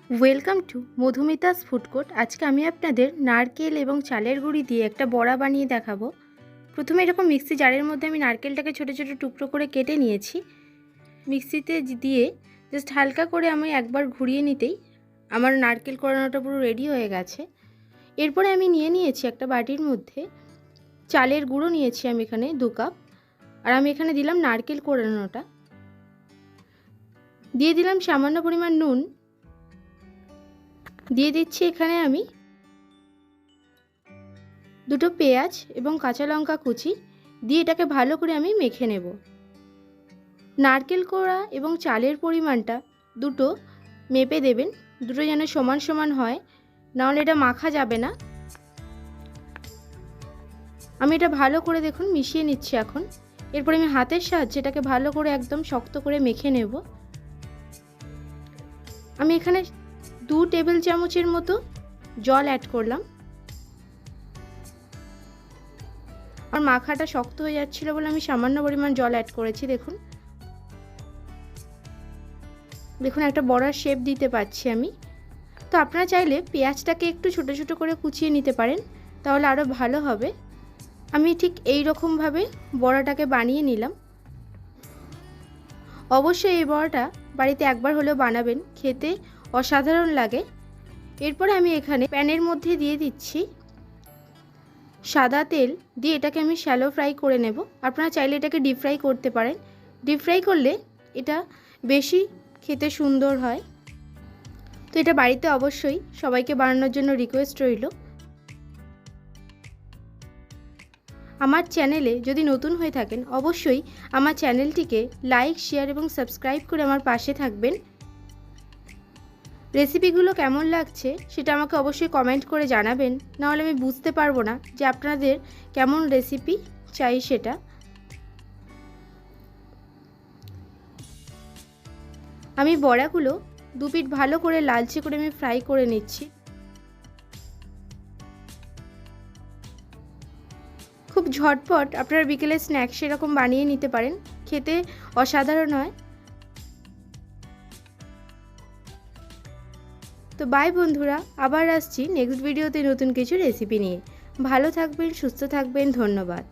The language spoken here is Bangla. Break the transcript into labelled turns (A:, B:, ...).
A: Welcome to Madhumita's food court. আজকে আমি আপনাদের নারকেল এবং চালের গুঁড়ি দিয়ে একটা বড়া বানিয়ে দেখাবো। প্রথমে এরকম মিক্সি জারের মধ্যে আমি নারকেলটাকে ছোটো ছোটো টুকরো করে কেটে নিয়েছি। মিক্সিতে দিয়ে জাস্ট হালকা করে আমি একবার ঘুরিয়ে নিতেই আমার নারকেল কোড়ানোটা পুরো রেডি হয়ে গেছে। এরপরে আমি নিয়েছি একটা বাটির মধ্যে চালের গুঁড়ো নিয়েছি আমি এখানে 2 কাপ, আর আমি এখানে দিলাম নারকেল কোড়ানোটা, দিয়ে দিলাম সামান্য পরিমাণ নুন, দিয়ে দিচ্ছি এখানে আমি 2টো পেঁয়াজ এবং কাঁচা লঙ্কা কুচি, দিয়ে এটাকে ভালো করে আমি মেখে নেব। নারকেল কোড়া এবং চালের পরিমাণটা দুটো মেপে দেবেন, দুটো যেন সমান সমান হয়, নাহলে এটা মাখা যাবে না। আমি এটা ভালো করে দেখুন মিশিয়ে নিচ্ছি এখন। এরপর আমি হাতের সাহায্যে এটাকে ভালো করে একদম শক্ত করে মেখে নেব। আমি এখানে 2 টেবিল চামচের মতো জল অ্যাড করলাম। আর মাখাটা শক্ত হয়ে যাচ্ছিল বলে আমি সামান্য পরিমাণ জল অ্যাড করেছি। দেখুন একটা বড়ার শেপ দিতে পারছি আমি। তো আপনারা চাইলে পেঁয়াজটাকে একটু ছোট ছোট করে কুচিয়ে নিতে পারেন, তাহলে আরও ভালো হবে। আমি ঠিক এই রকমভাবে বড়াটাকে বানিয়ে নিলাম। অবশ্যই এই বড়াটা বাড়িতে একবার হলেও বানাবেন, খেতে অসাধারণ লাগে। এরপরে আমি এখানে প্যানের মধ্যে দিয়ে দিচ্ছি সাদা তেল, দিয়ে এটাকে আমি শ্যালো ফ্রাই করে নেব। আপনারা চাইলে এটাকে ডিপ ফ্রাই করতে পারেন, ডিপ ফ্রাই করলে এটা বেশি খেতে সুন্দর হয়। তো এটা বাড়িতে অবশ্যই সবাইকে বানানোর জন্য রিকোয়েস্ট রইল। আমার চ্যানেলে যদি নতুন হয়ে থাকেন অবশ্যই আমার চ্যানেলটিকে লাইক, শেয়ার এবং সাবস্ক্রাইব করে আমার পাশে থাকবেন। রেসিপিগুলো কেমন লাগছে সেটা আমাকে অবশ্যই কমেন্ট করে জানাবেন, নাহলে আমি বুঝতে পারবো না যে আপনাদের কেমন রেসিপি চাই সেটা। আমি বড়াগুলো 2 পিঠ ভালো করে লালচে করে আমি ফ্রাই করে নিচ্ছি। খুব ঝটপট আপনারা বিকেলে স্ন্যাক্স এরকম বানিয়ে নিতে পারেন, খেতে অসাধারণ হয়। তো বাই বন্ধুরা, আবার আসছি নেক্সট ভিডিওতে নতুন কিছু রেসিপি নিয়ে। ভালো থাকবেন, সুস্থ থাকবেন, ধন্যবাদ।